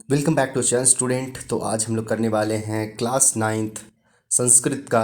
Welcome back to channel student. तो आज हम लोग करने वाले हैं क्लास 9th संस्कृत का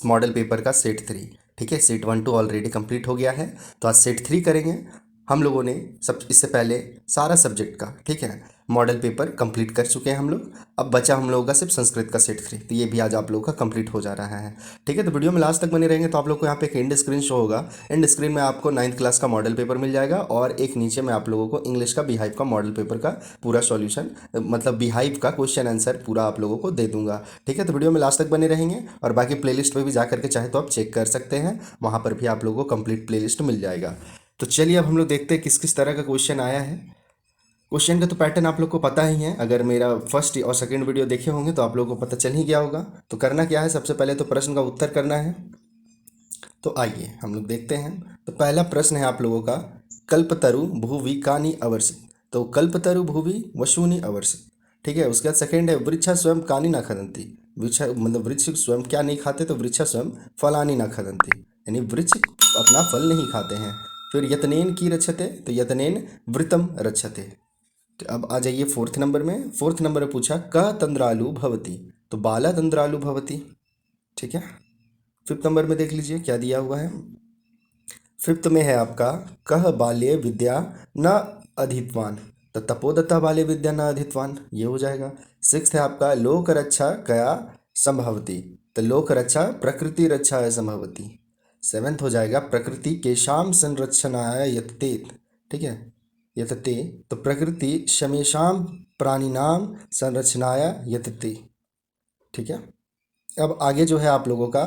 मॉडल पेपर का सेट 3। ठीक है, सेट 1 2 ऑलरेडी कंप्लीट हो गया है, तो आज सेट 3 करेंगे। हम लोगों ने सब इससे पहले सारा सब्जेक्ट का, ठीक है, मॉडल पेपर कंप्लीट कर चुके हैं हम लोग। अब बचा हम लोगों का सिर्फ संस्कृत का सेट 3, तो ये भी आज आप लोगों का कंप्लीट हो जा रहा है। ठीक है, तो वीडियो में लास्ट तक बने रहेंगे तो आप लोग को यहाँ पे एक एंड स्क्रीन शो होगा। एंड स्क्रीन में आपको 9th क्लास का मॉडल पेपर मिल जाएगा और एक नीचे में आप लोगों को इंग्लिश का बिहाइव का मॉडल पेपर का पूरा सॉल्यूशन, मतलब बिहाइव का क्वेश्चन आंसर पूरा आप लोगों को दे दूंगा। ठीक है, तो वीडियो में लास्ट तक बने रहेंगे और बाकी प्लेलिस्ट पे भी जा करके चाहे तो आप चेक कर सकते हैं, वहाँ पर भी आप लोगों को कंप्लीट प्लेलिस्ट मिल जाएगा। तो चलिए अब हम लोग देखते हैं किस किस तरह का क्वेश्चन आया है। क्वेश्चन का तो पैटर्न आप लोग को पता ही है, अगर मेरा फर्स्ट और सेकंड वीडियो देखे होंगे तो आप लोगों को पता चल ही गया होगा। तो करना क्या है, सबसे पहले तो प्रश्न का उत्तर करना है। तो आइए हम लोग देखते हैं। तो पहला प्रश्न है आप लोगों का, कल्पतरु भुवि कानि अवर्षित। तो कल्पतरु भुवि वशूनि अवर्षित। ठीक है, उसके बाद सेकेंड है, वृक्षा स्वयं कानि न खदंती। वृक्ष मतलब वृक्ष स्वयं क्या नहीं खाते, तो वृक्षा स्वयं फलानि न खदंती, यानी वृक्ष अपना फल नहीं खाते हैं। फिर यतनेन की रक्षते, तो यतनेन वृतम रक्षते। तो अब आ जाइए फोर्थ नंबर में। फोर्थ नंबर में पूछा क तंद्रालु भवती, तो बाला तंद्रालु भवती। ठीक है, फिफ्थ नंबर में देख लीजिए क्या दिया हुआ है। फिफ्थ में है आपका, कह बाल्ये विद्या न अधित्वान, तो तपोदत्ता बाल्ये विद्या न अधित्वान, ये हो जाएगा। सिक्स्थ है आपका, लोक रक्षा कया संभवती, तो लोक रक्षा प्रकृति रक्षा है संभवती। सेवेंथ हो जाएगा, प्रकृति केशाम संरक्षणाय यतते। ठीक है, यतते, तो प्रकृति शमेशाम प्राणिनाम संरक्षणाय यतते। ठीक है, अब आगे जो है आप लोगों का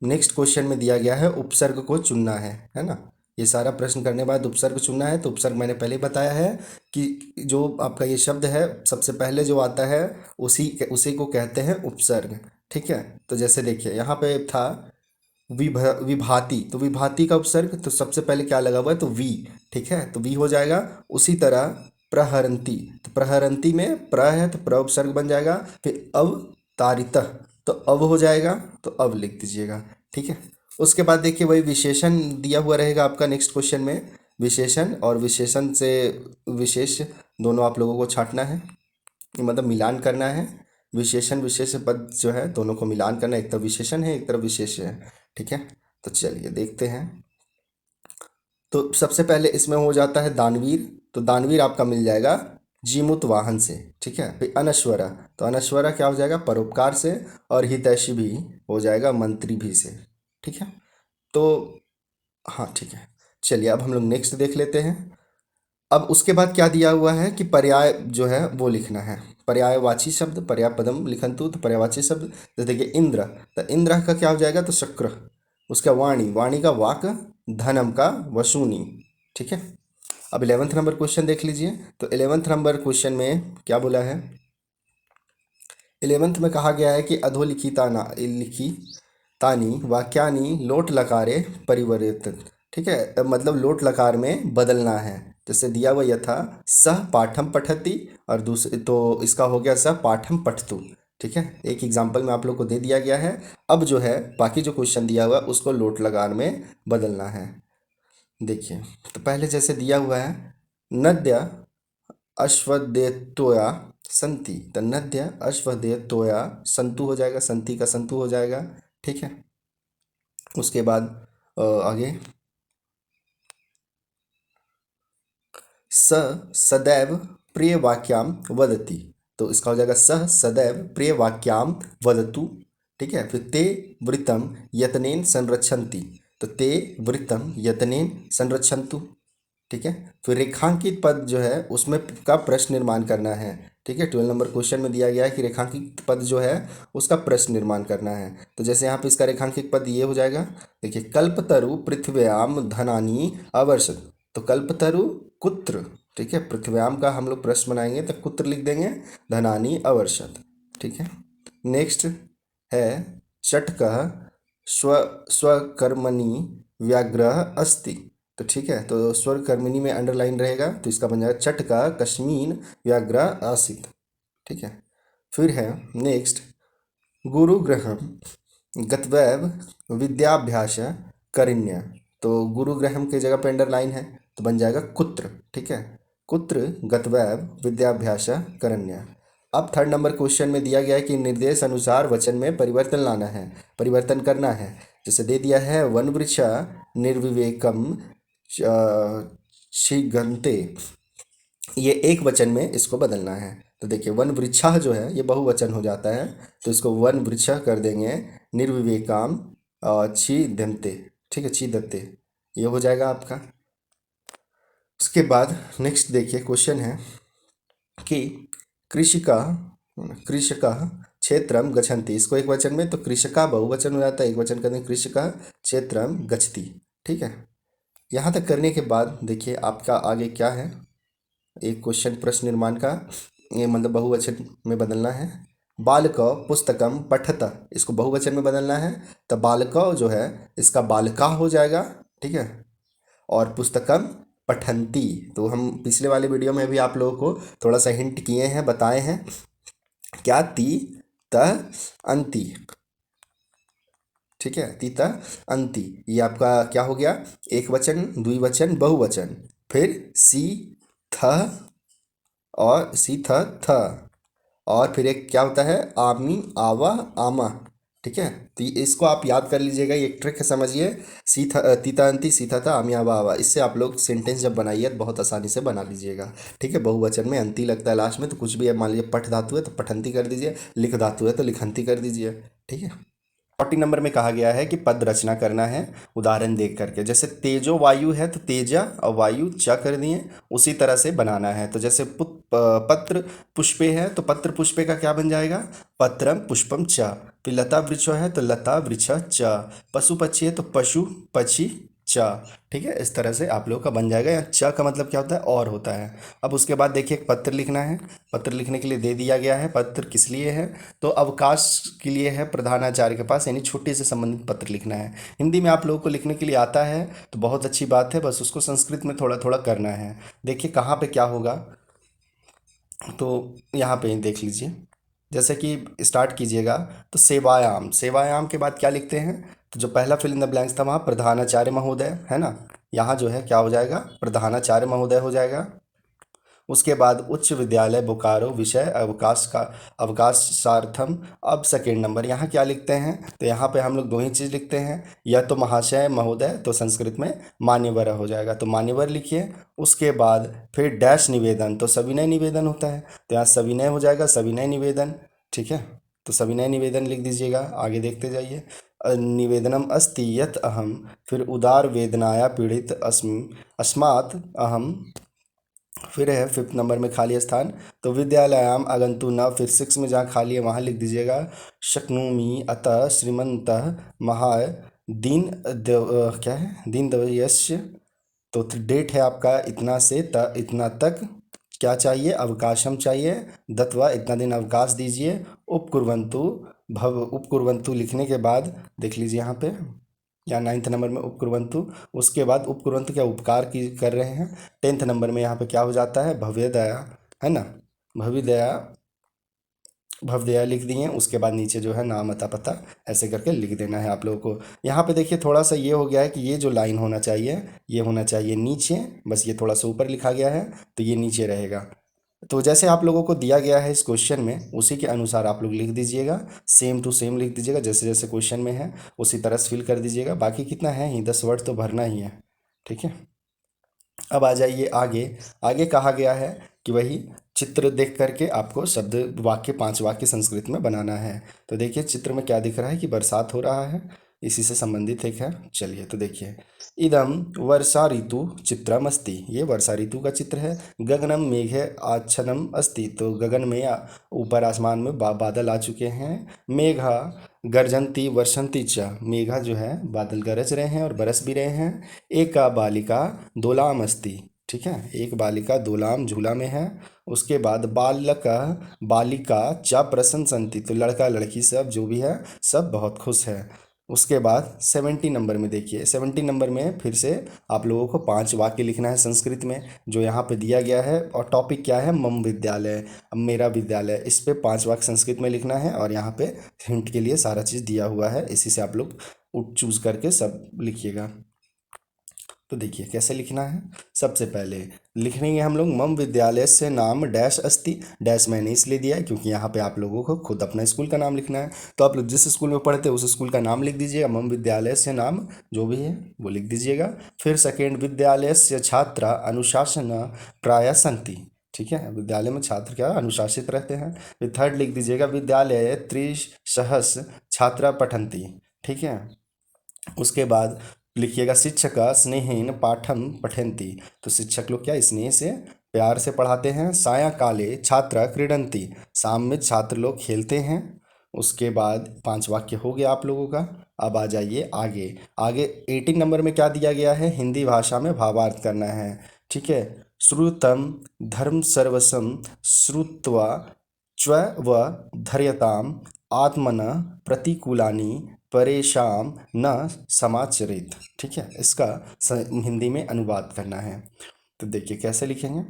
नेक्स्ट क्वेश्चन में दिया गया है उपसर्ग को चुनना है ना। ये सारा प्रश्न करने के बाद उपसर्ग चुनना है। तो उपसर्ग मैंने पहले ही बताया है कि जो आपका ये शब्द है सबसे पहले जो आता है उसी को कहते हैं उपसर्ग। ठीक है, तो जैसे देखिए यहाँ पे था विभाति, तो विभाति का उपसर्ग तो सबसे पहले क्या लगा हुआ है, तो वी। ठीक है, तो वी हो जाएगा। उसी तरह प्रहरंती, तो प्रहरंती में प्र है तो प्र उपसर्ग बन जाएगा। फिर अवतारित, तो अब हो जाएगा, तो अब लिख दीजिएगा। ठीक है, उसके बाद देखिए वही विशेषण दिया हुआ रहेगा आपका नेक्स्ट क्वेश्चन में। विशेषण और विशेषण से विशेष दोनों आप लोगों को छांटना है, मतलब मिलान करना है। विशेषण विशेष पद जो है दोनों को मिलान करना है, एक तरफ विशेषण है एक तरफ विशेष है। ठीक है, तो चलिए देखते हैं। तो सबसे पहले इसमें हो जाता है दानवीर, तो दानवीर आपका मिल जाएगा जीमूत वाहन से। ठीक है, फिर अनश्वरा, तो अनश्वरा क्या हो जाएगा, परोपकार से। और हितैषी भी हो जाएगा मंत्री भी से। ठीक है, तो हाँ ठीक है, चलिए अब हम लोग नेक्स्ट देख लेते हैं। अब उसके बाद क्या दिया हुआ है कि पर्याय जो है वो लिखना है। पर्यायवाची शब्द पर्याय पदम लिखंतु, तो पर्यायवाची शब्द जैसे देखिए इंद्र, तो इंद्र का क्या हो जाएगा, तो शक्र। उसका वाणी, वाणी का वाक। धनम का वसूनी। ठीक है, अब 11th नंबर क्वेश्चन देख लीजिए। तो 11th नंबर क्वेश्चन में क्या बोला है, 11th में कहा गया है कि अधोलिखिता ना लिखी तानी वाक्यानि लोट लकारे परिवर्तित। ठीक है, मतलब लोट लकार में बदलना है। जैसे दिया हुआ यह था सह पाठम पठती, और दूसरे तो इसका हो गया सह पाठम पठतु। ठीक है, एक एग्जाम्पल में आप लोग को दे दिया गया है। अब जो है बाकी जो क्वेश्चन दिया हुआ है उसको लोट लकार में बदलना है। देखिए, तो पहले जैसे दिया हुआ है, नद्य अश्वदेतोया संति, तो नद्य अश्वदेतोया संतु हो जाएगा, संति का संतु हो जाएगा। ठीक है, उसके बाद आगे स सदैव प्रिय वाक्याम वदति, तो इसका हो जाएगा सह सदैव प्रिय वाक्याम वदतु। ठीक है, फिर ते वृतम यतनेन संरक्षन्ति, तो ते वृतम यतनेन संरक्षन्तु। ठीक है, फिर रेखांकित पद जो है उसमें का प्रश्न निर्माण करना है। ठीक है, 12 नंबर क्वेश्चन में दिया गया है कि रेखांकित पद जो है उसका प्रश्न निर्माण करना है। तो जैसे यहाँ पे इसका रेखांकित पद ये हो जाएगा, देखिए कल्पतरु पृथ्व्याम धनानी अवर्षत, तो कल्पतरु कुत्र। ठीक है, पृथ्व्याम का हम लोग प्रश्न बनाएंगे तो कुत्र लिख देंगे, धनानी अवर्षत। ठीक है, नेक्स्ट है चटकः स्व स्वकर्मणि व्याग्रह अस्ति, तो ठीक है, तो स्वर कर्मणी में अंडरलाइन रहेगा तो इसका बन जाएगा चट का कश्मीन व्याग्रह आसित। ठीक है, फिर है नेक्स्ट गुरुग्रहम गतवैव विद्याभ्यास करिण्य, तो गुरुग्रहम की जगह पे अंडरलाइन है तो बन जाएगा कुत्र। ठीक है, कुत्र गतवैव विद्याभ्यास करण्य। अब थर्ड नंबर क्वेश्चन में दिया गया है कि निर्देश अनुसार वचन में परिवर्तन लाना है, परिवर्तन करना है। जैसे दे दिया है वन वृक्षा निर्विवेकम छिगन्ते, ये एक वचन में इसको बदलना है। तो देखिए वन वृक्षा जो है ये बहुवचन हो जाता है, तो इसको वन वृक्षा कर देंगे निर्विवेकाम छिदन्ते, ठीक है, छिदन्ते, ये हो जाएगा आपका। उसके बाद नेक्स्ट देखिए क्वेश्चन है कि कृषिका कृषका क्षेत्रम गच्छन्ति, इसको एक वचन में, तो कृषका बहुवचन हो जाता है, एक वचन करते हैं कृषका क्षेत्रम गच्छति, ठीक है। यहाँ तक करने के बाद देखिए आपका आगे क्या है, एक क्वेश्चन प्रश्न निर्माण का, ये मतलब बहुवचन में बदलना है। बालक पुस्तकम पठत, इसको बहुवचन में बदलना है, तो बालक जो है इसका बालका हो जाएगा, ठीक है। और पुस्तकम पठंती, तो हम पिछले वाले वीडियो में भी आप लोगों को थोड़ा सा हिंट किए हैं, बताए हैं क्या, ती त अंति, ठीक है, ती त अंति, ये आपका क्या हो गया, एक वचन द्विवचन बहुवचन, फिर सी थ और सी थ थ, और फिर एक क्या होता है आमी आवा आमा, ठीक है। तो इसको आप याद कर लीजिएगा, ये एक ट्रिक है, समझिए। तीता अंति सीता था आमी आवा आवा, इससे आप लोग सेंटेंस जब बनाइए तो बहुत आसानी से बना लीजिएगा, ठीक है। बहुवचन में अंति लगता है लास्ट में, तो कुछ भी है, मान लीजिए पठ धातु है तो पठंती कर दीजिए, लिख धातु है तो लिखंती कर दीजिए, ठीक है। 40 नंबर में कहा गया है कि पद रचना करना है उदाहरण देख करके। जैसे तेजो वायु है तो तेजा और वायु च कर दिए, उसी तरह से बनाना है। तो जैसे पत्र पुष्पे है तो पत्र पुष्पे का क्या बन जाएगा, पत्रम पुष्पम च। फिर लता वृक्ष है तो लता वृक्ष च। पशु पक्षी है तो पशु पक्षी च, ठीक है। इस तरह से आप लोगों का बन जाएगा। यहाँ च का मतलब क्या होता है, और होता है। अब उसके बाद देखिए एक पत्र लिखना है, पत्र लिखने के लिए दे दिया गया है, पत्र किस लिए है, तो अवकाश के लिए है प्रधानाचार्य के पास, यानी छुट्टी से संबंधित पत्र लिखना है। हिंदी में आप लोगों को लिखने के लिए आता है तो बहुत अच्छी बात है, बस उसको संस्कृत में थोड़ा थोड़ा करना है। देखिए कहाँ पे क्या होगा, तो यहाँ पे देख लीजिए। जैसे कि स्टार्ट कीजिएगा तो सेवायाम, सेवायाम के बाद क्या लिखते हैं, तो जो पहला फिल इन द ब्लैंक्स था वहाँ प्रधानाचार्य महोदय है ना, यहाँ जो है क्या हो जाएगा, प्रधानाचार्य महोदय हो जाएगा। उसके बाद उच्च विद्यालय बोकारो विषय अवकाश का अवकाशार्थम। अब सेकेंड नंबर यहाँ क्या लिखते हैं, तो यहाँ पे हम लोग दो ही चीज़ लिखते हैं, या तो महाशय महोदय, तो संस्कृत में मान्यवर हो जाएगा, तो मान्यवर लिखिए। उसके बाद फिर डैश निवेदन, तो सविनय निवेदन होता है, तो यहाँ सविनय हो जाएगा, सविनय निवेदन, ठीक है। तो सविनय निवेदन लिख दीजिएगा, आगे देखते जाइए। निवेदनम अस्ति यत् अहम, फिर उदार वेदनाया पीड़ित अस्मात् अहम, फिर है फिफ्थ नंबर में खाली स्थान, तो विद्यालयाम आगंतु न, फिर सिक्स में जहाँ खाली है वहाँ लिख दीजिएगा शक्नोमी अतः श्रीमंत महा क्या है दीन दवयस्य। तो डेट है आपका इतना से इतना तक, क्या चाहिए, अवकाशम चाहिए, दत्वा इतना दिन अवकाश दीजिए। उपकुर्वंतु उपकुर्वंतु लिखने के बाद देख लीजिए यहाँ पे, या नाइन्थ नंबर में उपकुर्वंतु, उसके बाद उपकुर्वंतु क्या उपकार की कर रहे हैं। टेंथ नंबर में यहाँ पे क्या हो जाता है, भव्य दया, है ना, भव्य दया, भवदया लिख दिए। उसके बाद नीचे जो है नाम अता पता ऐसे करके लिख देना है आप लोगों को। यहाँ पे देखिए थोड़ा सा ये हो गया है कि ये जो लाइन होना चाहिए ये होना चाहिए नीचे, बस ये थोड़ा सा ऊपर लिखा गया है तो ये नीचे रहेगा। तो जैसे आप लोगों को दिया गया है इस क्वेश्चन में उसी के अनुसार आप लोग लिख दीजिएगा, सेम टू सेम लिख दीजिएगा, जैसे जैसे क्वेश्चन में है उसी तरह से फिल कर दीजिएगा। बाकी कितना है ही 10 वर्ड तो भरना ही है, ठीक है। अब आ जाइए आगे। आगे कहा गया है कि वही चित्र देख करके आपको शब्द वाक्य 5 वाक्य संस्कृत में बनाना है। तो देखिए चित्र में क्या दिख रहा है कि बरसात हो रहा है, इसी से संबंधित एक है। चलिए तो देखिए, इदम वर्षा ऋतु चित्रम अस्ति, ये वर्षा ऋतु का चित्र है। गगनम मेघ आच्छनम अस्ति, तो गगन में ऊपर आसमान में बादल आ चुके हैं। मेघा गर्जंती वर्षंती च, मेघा जो है बादल गरज रहे हैं और बरस भी रहे हैं। एका बालिका दोलाम अस्ति, ठीक है, एक बालिका दोलाम झूला में है। उसके बाद बालक बालिका चा प्रशंसन्ति, तो लड़का लड़की सब जो भी है सब बहुत खुश है। उसके बाद 70 नंबर में देखिए, 70 नंबर में फिर से आप लोगों को 5 वाक्य लिखना है संस्कृत में जो यहाँ पे दिया गया है। और टॉपिक क्या है, मम विद्यालय, मेरा विद्यालय, इस पे 5 वाक्य संस्कृत में लिखना है। और यहाँ पे हिंट के लिए सारा चीज़ दिया हुआ है, इसी से आप लोग चूज करके सब लिखिएगा। तो देखिए कैसे लिखना है। सबसे पहले लिखेंगे हम लोग मम विद्यालय से नाम डैश अस्ति। डैश मैंने इसलिए दिया है क्योंकि यहाँ पे आप लोगों को खुद अपना स्कूल का नाम लिखना है। तो आप लोग जिस स्कूल में पढ़ते हैं उस स्कूल का नाम लिख दीजिएगा, मम विद्यालय से नाम जो भी है वो लिख दीजिएगा। फिर सेकेंड, विद्यालय से छात्रा अनुशासन प्राय संति। ठीक है, विद्यालय में छात्र क्या अनुशासित रहते हैं। फिर थर्ड लिख दीजिएगा, विद्यालय त्रिसहस छात्रा पठंती। ठीक है, उसके बाद लिखिएगा शिक्षक स्नेहेन पाठम पठन्ति। तो शिक्षक लोग क्या स्नेह से प्यार से पढ़ाते हैं। सायंकाले छात्र क्रीडन्ति, शाम में छात्र लोग खेलते हैं। उसके बाद 5 वाक्य हो गया आप लोगों का। अब आ जाइए आगे। आगे 18 नंबर में क्या दिया गया है, हिंदी भाषा में भावार्थ करना है। ठीक है, श्रुतम धर्म सर्वसम श्रुत्वा च्व व धर्यताम आत्मन प्रतिकूलानि परेशान न समाचरित। ठीक है, इसका हिंदी में अनुवाद करना है। तो देखिए कैसे लिखेंगे।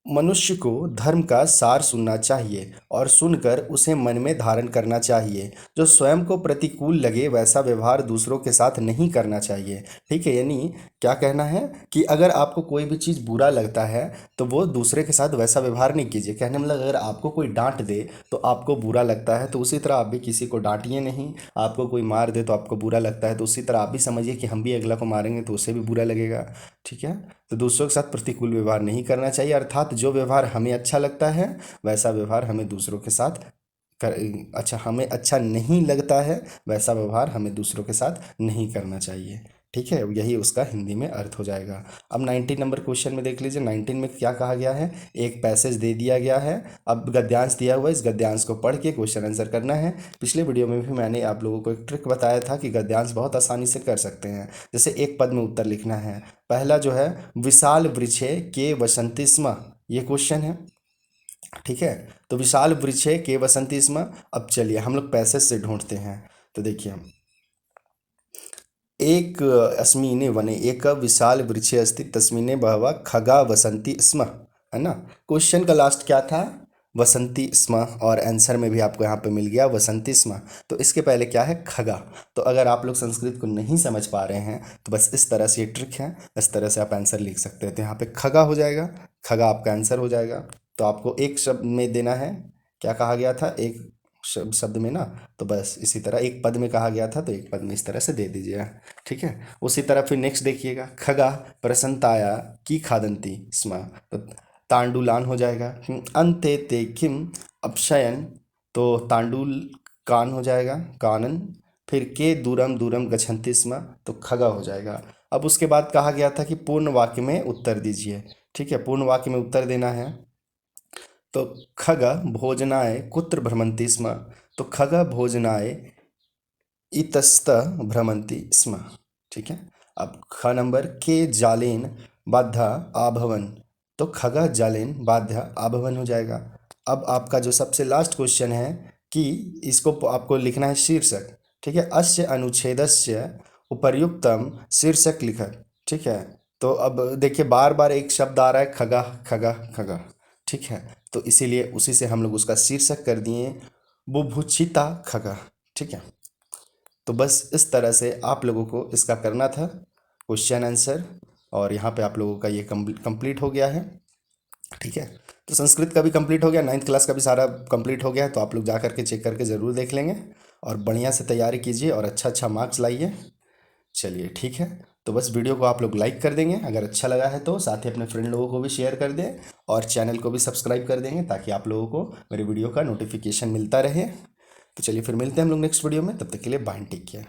मनुष्य को धर्म का सार सुनना चाहिए और सुनकर उसे मन में धारण करना चाहिए। जो स्वयं को प्रतिकूल लगे वैसा व्यवहार दूसरों के साथ नहीं करना चाहिए। ठीक है, यानी क्या कहना है कि अगर आपको कोई भी चीज़ बुरा लगता है तो वो दूसरे के साथ वैसा व्यवहार नहीं कीजिए। कहने मतलब अगर आपको कोई डांट दे तो आपको बुरा लगता है, तो उसी तरह आप भी किसी को डांटिए नहीं। आपको कोई मार दे तो आपको बुरा लगता है, तो उसी तरह आप भी समझिए कि हम भी अगला को मारेंगे तो उसे भी बुरा लगेगा। ठीक है, तो दूसरों के साथ प्रतिकूल व्यवहार नहीं करना चाहिए, अर्थात जो व्यवहार हमें अच्छा लगता है वैसा व्यवहार हमें दूसरों के साथ कर अच्छा हमें अच्छा नहीं लगता है वैसा व्यवहार हमें दूसरों के साथ नहीं करना चाहिए। ठीक है, यही उसका हिंदी में अर्थ हो जाएगा। अब 19 नंबर क्वेश्चन में देख लीजिए। 19 में क्या कहा गया है, एक पैसेज दे दिया गया है। अब गद्यांश दिया हुआ है, इस गद्यांश को पढ़ के क्वेश्चन आंसर करना है। पिछले वीडियो में भी मैंने आप लोगों को एक ट्रिक बताया था कि गद्यांश बहुत आसानी से कर सकते हैं। जैसे एक पद में उत्तर लिखना है। पहला जो है, विशाल वृक्षे के वसंती स्म, ये क्वेश्चन है। ठीक है, तो विशाल वृक्षे के वसंती स्म। अब चलिए हम लोग पैसेज से ढूंढते हैं। तो देखिए, एक अस्मिने वने एक विशाल वृक्षे अस्ति तस्मिने बहवः खगा वसंती स्म, है ना। क्वेश्चन का लास्ट क्या था, वसंती स्म, और आंसर में भी आपको यहाँ पे मिल गया वसंती स्म। तो इसके पहले क्या है, खगा। तो अगर आप लोग संस्कृत को नहीं समझ पा रहे हैं तो बस इस तरह से ये ट्रिक है, इस तरह से आप आंसर लिख सकते हैं। तो यहाँ पे खगा हो जाएगा, खगा आपका आंसर हो जाएगा। तो आपको एक शब्द में देना है, क्या कहा गया था, एक शब्द में ना, तो बस इसी तरह एक पद में कहा गया था तो एक पद में इस तरह से दे दीजिएगा। ठीक है, उसी तरह फिर नेक्स्ट देखिएगा, खगा प्रसन्ताया की खादंती स्म, तो तांडुलान हो जाएगा। अंते ते किम अपशयन, तो तांडुल कान हो जाएगा, कानन। फिर के दूरम दूरम गच्छन्ति स्म, तो खगा हो जाएगा। अब उसके बाद कहा गया था कि पूर्ण वाक्य में उत्तर दीजिए। ठीक है, पूर्ण वाक्य में उत्तर देना है। तो खग भोजनाय कुत्र भ्रमन्ति स्म, तो खग भोजनाय इतस्त भ्रमन्ति स्म। ठीक है, अब ख नंबर, के जालेन बाध्य आभवन, तो खग जालेन बाध्य आभवन हो जाएगा। अब आपका जो सबसे लास्ट क्वेश्चन है कि इसको आपको लिखना है शीर्षक। ठीक है, अस्य अनुच्छेदस्य उपर्युक्तम शीर्षक लिखत। ठीक है, तो अब देखिए बार बार एक शब्द आ रहा है, खगा खगा खगा। ठीक है, तो इसीलिए उसी से हम लोग उसका शीर्षक कर दिए बुभुक्षिता खगा। ठीक है, तो बस इस तरह से आप लोगों को इसका करना था क्वेश्चन आंसर, और यहाँ पे आप लोगों का ये कंप्लीट हो गया है। ठीक है, तो संस्कृत का भी कंप्लीट हो गया, 9th क्लास का भी सारा कंप्लीट हो गया है। तो आप लोग जा करके चेक करके ज़रूर देख लेंगे और बढ़िया से तैयारी कीजिए और अच्छा अच्छा मार्क्स लाइए। चलिए ठीक है, तो बस वीडियो को आप लोग लाइक कर देंगे अगर अच्छा लगा है तो, साथ ही अपने फ्रेंड लोगों को भी शेयर कर दें और चैनल को भी सब्सक्राइब कर देंगे ताकि आप लोगों को मेरे वीडियो का नोटिफिकेशन मिलता रहे। तो चलिए फिर मिलते हैं हम लोग नेक्स्ट वीडियो में, तब तक के लिए बाय, टेक केयर।